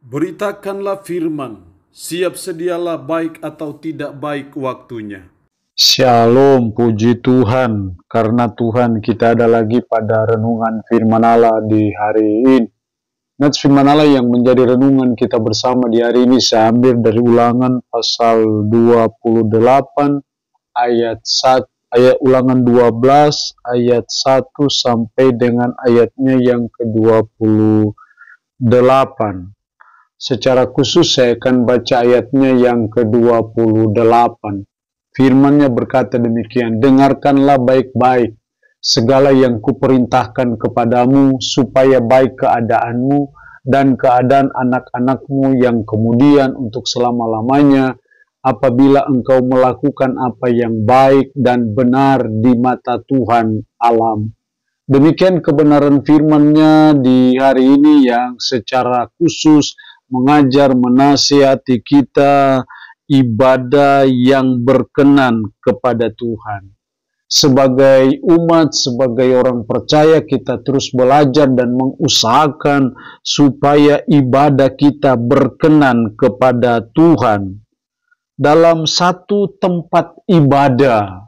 Beritakanlah firman, siap sedialah baik atau tidak baik waktunya. Shalom, puji Tuhan, karena Tuhan kita ada lagi pada renungan firman Allah di hari ini. Nats firman Allah yang menjadi renungan kita bersama di hari ini saya ambil dari Ulangan pasal 28 ayat Ulangan 12 ayat 1 sampai dengan ayatnya yang ke-28. Secara khusus saya akan baca ayatnya yang ke-28. Firman-Nya berkata demikian, dengarkanlah baik-baik segala yang kuperintahkan kepadamu, supaya baik keadaanmu dan keadaan anak-anakmu yang kemudian untuk selama-lamanya, apabila engkau melakukan apa yang baik dan benar di mata Tuhan alam. Demikian kebenaran firman-Nya di hari ini yang secara khusus mengajar, menasihati kita ibadah yang berkenan kepada Tuhan. Sebagai umat, sebagai orang percaya, kita terus belajar dan mengusahakan supaya ibadah kita berkenan kepada Tuhan. Dalam satu tempat ibadah,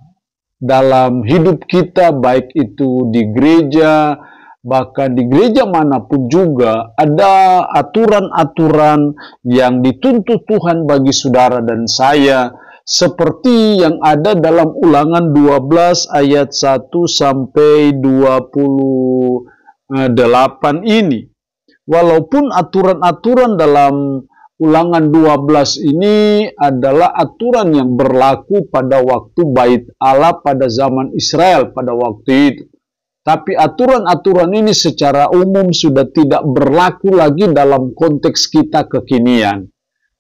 dalam hidup kita, baik itu di gereja, bahkan di gereja manapun juga, ada aturan-aturan yang dituntut Tuhan bagi saudara dan saya, seperti yang ada dalam Ulangan 12 ayat 1 sampai 28 ini. Walaupun aturan-aturan dalam Ulangan 12 ini adalah aturan yang berlaku pada waktu Bait Allah pada zaman Israel pada waktu itu. Tapi aturan-aturan ini secara umum sudah tidak berlaku lagi dalam konteks kita kekinian.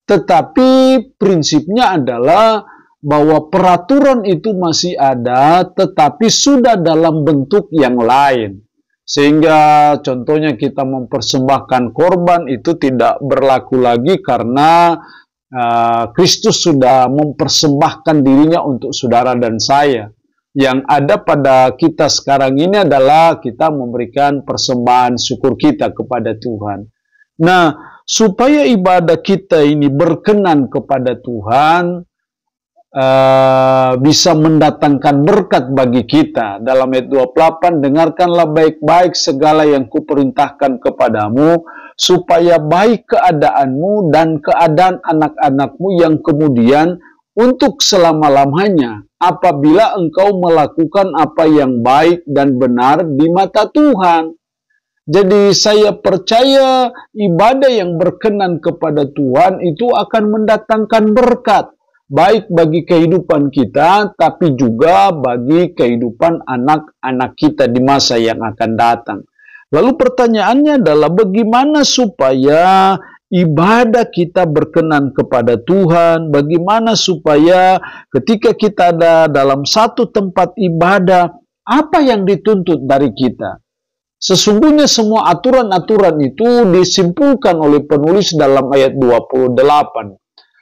Tetapi prinsipnya adalah bahwa peraturan itu masih ada, tetapi sudah dalam bentuk yang lain. Sehingga contohnya kita mempersembahkan korban itu tidak berlaku lagi karena Kristus sudah mempersembahkan dirinya untuk saudara dan saya. Yang ada pada kita sekarang ini adalah kita memberikan persembahan syukur kita kepada Tuhan. Nah, supaya ibadah kita ini berkenan kepada Tuhan, bisa mendatangkan berkat bagi kita. Dalam ayat 28, dengarkanlah baik-baik segala yang kuperintahkan kepadamu, supaya baik keadaanmu dan keadaan anak-anakmu yang kemudian untuk selama-lamanya, apabila engkau melakukan apa yang baik dan benar di mata Tuhan. Jadi saya percaya ibadah yang berkenan kepada Tuhan itu akan mendatangkan berkat, baik bagi kehidupan kita, tapi juga bagi kehidupan anak-anak kita di masa yang akan datang. Lalu pertanyaannya adalah bagaimana supaya ibadah kita berkenan kepada Tuhan, bagaimana supaya ketika kita ada dalam satu tempat ibadah, apa yang dituntut dari kita? Sesungguhnya semua aturan-aturan itu disimpulkan oleh penulis dalam ayat 28.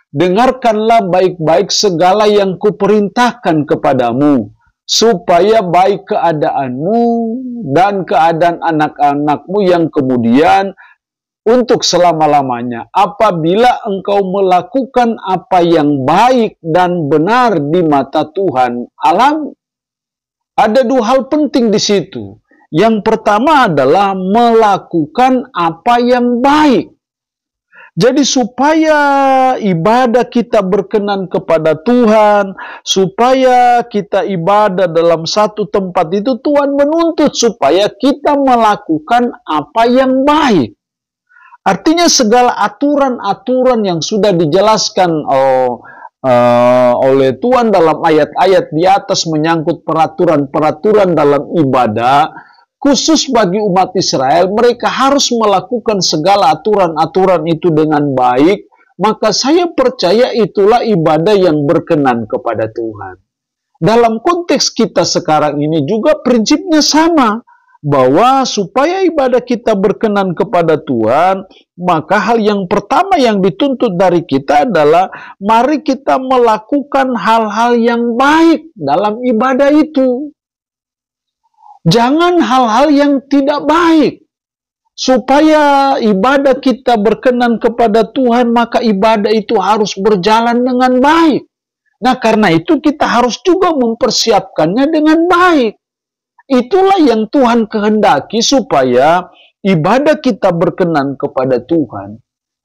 Dengarkanlah baik-baik segala yang kuperintahkan kepadamu, supaya baik keadaanmu dan keadaan anak-anakmu yang kemudian untuk selama-lamanya, apabila engkau melakukan apa yang baik dan benar di mata Tuhan alam. Ada dua hal penting di situ. Yang pertama adalah melakukan apa yang baik. Jadi supaya ibadah kita berkenan kepada Tuhan, supaya kita ibadah dalam satu tempat itu, Tuhan menuntut supaya kita melakukan apa yang baik. Artinya segala aturan-aturan yang sudah dijelaskan oleh Tuhan dalam ayat-ayat di atas menyangkut peraturan-peraturan dalam ibadah, khusus bagi umat Israel, mereka harus melakukan segala aturan-aturan itu dengan baik, maka saya percaya itulah ibadah yang berkenan kepada Tuhan. Dalam konteks kita sekarang ini juga prinsipnya sama, bahwa supaya ibadah kita berkenan kepada Tuhan, maka hal yang pertama yang dituntut dari kita adalah mari kita melakukan hal-hal yang baik dalam ibadah itu. Jangan hal-hal yang tidak baik. Supaya ibadah kita berkenan kepada Tuhan, maka ibadah itu harus berjalan dengan baik. Nah, karena itu kita harus juga mempersiapkannya dengan baik. Itulah yang Tuhan kehendaki supaya ibadah kita berkenan kepada Tuhan.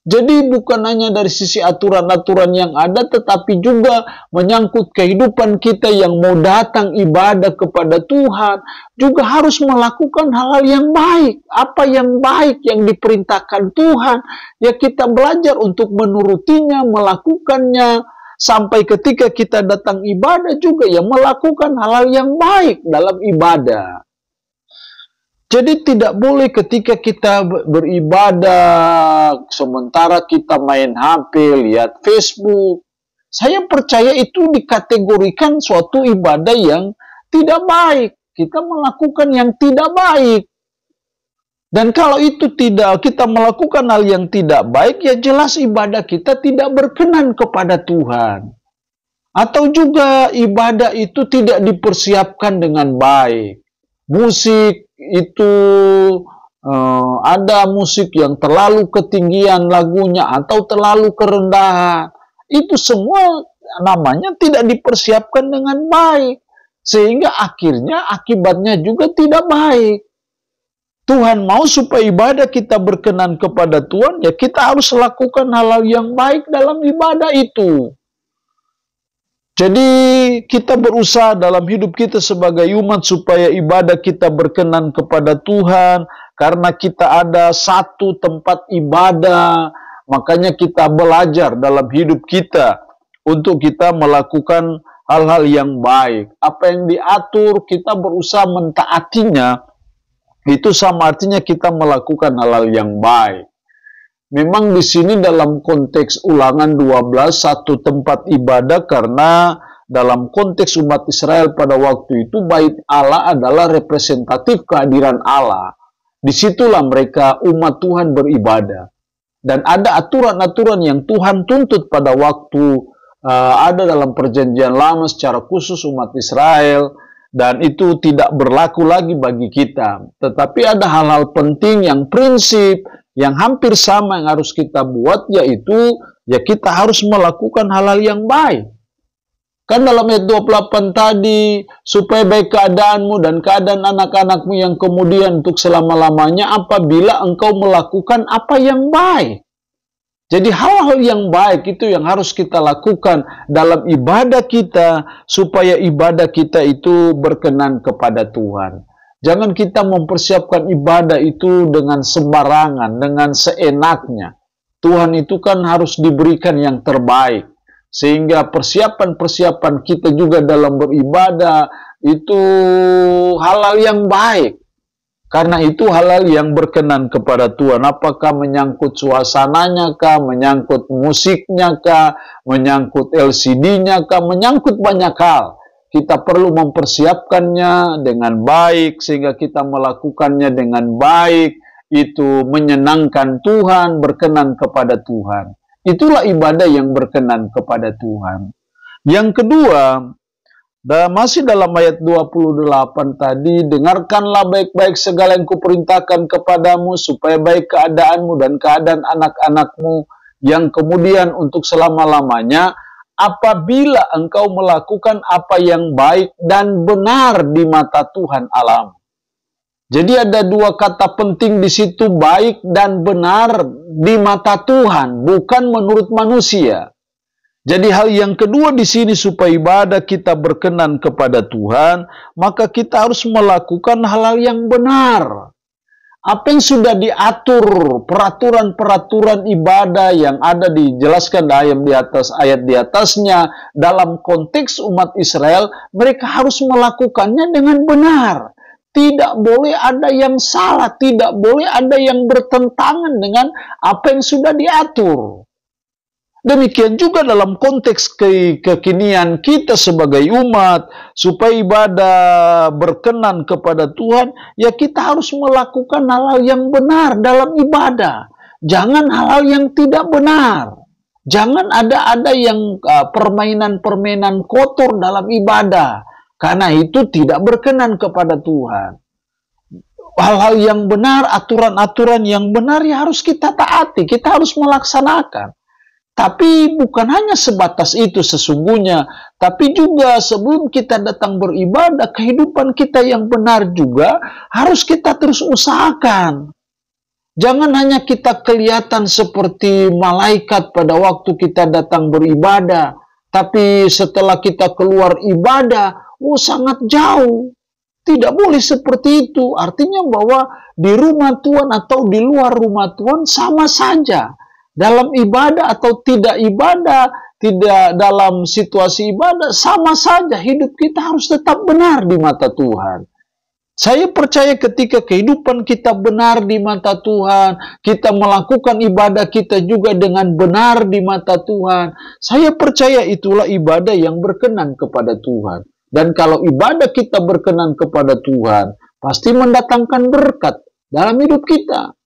Jadi bukan hanya dari sisi aturan-aturan yang ada, tetapi juga menyangkut kehidupan kita yang mau datang ibadah kepada Tuhan, juga harus melakukan hal-hal yang baik. Apa yang baik yang diperintahkan Tuhan, ya kita belajar untuk menurutinya, melakukannya, sampai ketika kita datang ibadah juga ya melakukan hal-hal yang baik dalam ibadah. Jadi tidak boleh ketika kita beribadah, sementara kita main HP, lihat Facebook. Saya percaya itu dikategorikan suatu ibadah yang tidak baik. Kita melakukan yang tidak baik. Dan kalau itu tidak, kita melakukan hal yang tidak baik, ya jelas ibadah kita tidak berkenan kepada Tuhan. Atau juga ibadah itu tidak dipersiapkan dengan baik. Musik itu ada musik yang terlalu ketinggian lagunya atau terlalu kerendahan. Itu semua namanya tidak dipersiapkan dengan baik. Sehingga akhirnya akibatnya juga tidak baik. Tuhan mau supaya ibadah kita berkenan kepada Tuhan, ya kita harus lakukan hal-hal yang baik dalam ibadah itu. Jadi kita berusaha dalam hidup kita sebagai umat supaya ibadah kita berkenan kepada Tuhan. Karena kita ada satu tempat ibadah, makanya kita belajar dalam hidup kita untuk kita melakukan hal-hal yang baik. Apa yang diatur kita berusaha mentaatinya, itu sama artinya kita melakukan hal-hal yang baik. Memang di sini dalam konteks Ulangan 12 satu tempat ibadah, karena dalam konteks umat Israel pada waktu itu bait Allah adalah representatif kehadiran Allah. Disitulah mereka umat Tuhan beribadah. Dan ada aturan-aturan yang Tuhan tuntut pada waktu ada dalam perjanjian lama secara khusus umat Israel. Dan itu tidak berlaku lagi bagi kita. Tetapi ada hal-hal penting yang prinsip yang hampir sama yang harus kita buat, yaitu ya kita harus melakukan hal-hal yang baik. Kan dalam ayat 28 tadi, supaya baik keadaanmu dan keadaan anak-anakmu yang kemudian untuk selama-lamanya apabila engkau melakukan apa yang baik. Jadi hal-hal yang baik itu yang harus kita lakukan dalam ibadah kita, supaya ibadah kita itu berkenan kepada Tuhan. Jangan kita mempersiapkan ibadah itu dengan sembarangan, dengan seenaknya. Tuhan itu kan harus diberikan yang terbaik. Sehingga persiapan-persiapan kita juga dalam beribadah itu hal-hal yang baik. Karena itu hal-hal yang berkenan kepada Tuhan. Apakah menyangkut suasananya kah, menyangkut musiknya kah, menyangkut LCD-nya kah, menyangkut banyak hal. Kita perlu mempersiapkannya dengan baik, sehingga kita melakukannya dengan baik, itu menyenangkan Tuhan, berkenan kepada Tuhan. Itulah ibadah yang berkenan kepada Tuhan. Yang kedua, masih dalam ayat 28 tadi, dengarkanlah baik-baik segala yang kuperintahkan kepadamu, supaya baik keadaanmu dan keadaan anak-anakmu, yang kemudian untuk selama-lamanya, apabila engkau melakukan apa yang baik dan benar di mata Tuhan Allahmu. Jadi ada dua kata penting di situ, baik dan benar di mata Tuhan, bukan menurut manusia. Jadi hal yang kedua di sini, supaya ibadah kita berkenan kepada Tuhan, maka kita harus melakukan hal-hal yang benar. Apa yang sudah diatur, peraturan-peraturan ibadah yang ada dijelaskan ayat di atasnya, dalam konteks umat Israel, mereka harus melakukannya dengan benar. Tidak boleh ada yang salah, tidak boleh ada yang bertentangan dengan apa yang sudah diatur. Demikian juga dalam konteks kekinian kita sebagai umat, supaya ibadah berkenan kepada Tuhan, ya kita harus melakukan hal-hal yang benar dalam ibadah. Jangan hal-hal yang tidak benar. Jangan ada yang permainan-permainan kotor dalam ibadah. Karena itu tidak berkenan kepada Tuhan. hal-hal yang benar, aturan-aturan yang benar ya harus kita taati, kita harus melaksanakan. Tapi bukan hanya sebatas itu sesungguhnya, tapi juga sebelum kita datang beribadah, kehidupan kita yang benar juga harus kita terus usahakan. Jangan hanya kita kelihatan seperti malaikat pada waktu kita datang beribadah, tapi setelah kita keluar ibadah, sangat jauh. Tidak boleh seperti itu. Artinya bahwa di rumah Tuhan atau di luar rumah Tuhan sama saja. Dalam ibadah atau tidak ibadah, tidak dalam situasi ibadah, sama saja hidup kita harus tetap benar di mata Tuhan. Saya percaya ketika kehidupan kita benar di mata Tuhan, kita melakukan ibadah kita juga dengan benar di mata Tuhan, saya percaya itulah ibadah yang berkenan kepada Tuhan. Dan kalau ibadah kita berkenan kepada Tuhan, pasti mendatangkan berkat dalam hidup kita.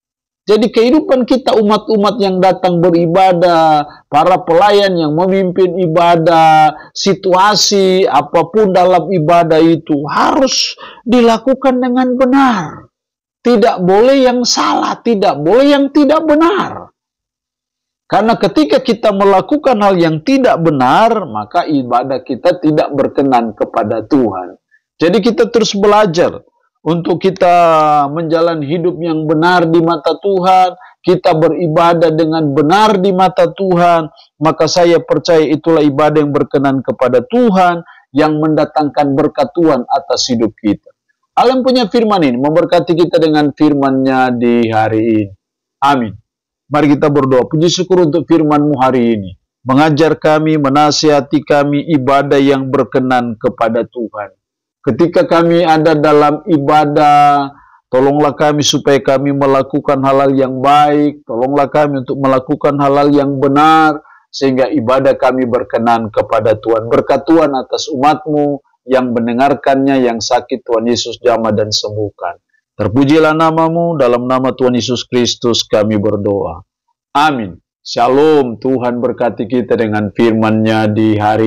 Jadi kehidupan kita umat-umat yang datang beribadah, para pelayan yang memimpin ibadah, situasi apapun dalam ibadah itu harus dilakukan dengan benar. Tidak boleh yang salah, tidak boleh yang tidak benar. Karena ketika kita melakukan hal yang tidak benar, maka ibadah kita tidak berkenan kepada Tuhan. Jadi kita terus belajar untuk kita menjalani hidup yang benar di mata Tuhan, kita beribadah dengan benar di mata Tuhan, maka saya percaya itulah ibadah yang berkenan kepada Tuhan, yang mendatangkan berkat Tuhan atas hidup kita. Allah yang punya firman ini memberkati kita dengan firman-Nya di hari ini. Amin. Mari kita berdoa. Puji syukur untuk firman-Mu hari ini. Mengajar kami, menasihati kami ibadah yang berkenan kepada Tuhan. Ketika kami ada dalam ibadah, tolonglah kami supaya kami melakukan hal-hal yang baik, tolonglah kami untuk melakukan hal-hal yang benar, sehingga ibadah kami berkenan kepada Tuhan. Berkat Tuhan atas umat-Mu yang mendengarkannya, yang sakit Tuhan Yesus jamah dan sembuhkan. Terpujilah nama-Mu, dalam nama Tuhan Yesus Kristus kami berdoa. Amin. Shalom, Tuhan berkati kita dengan firman-Nya di hari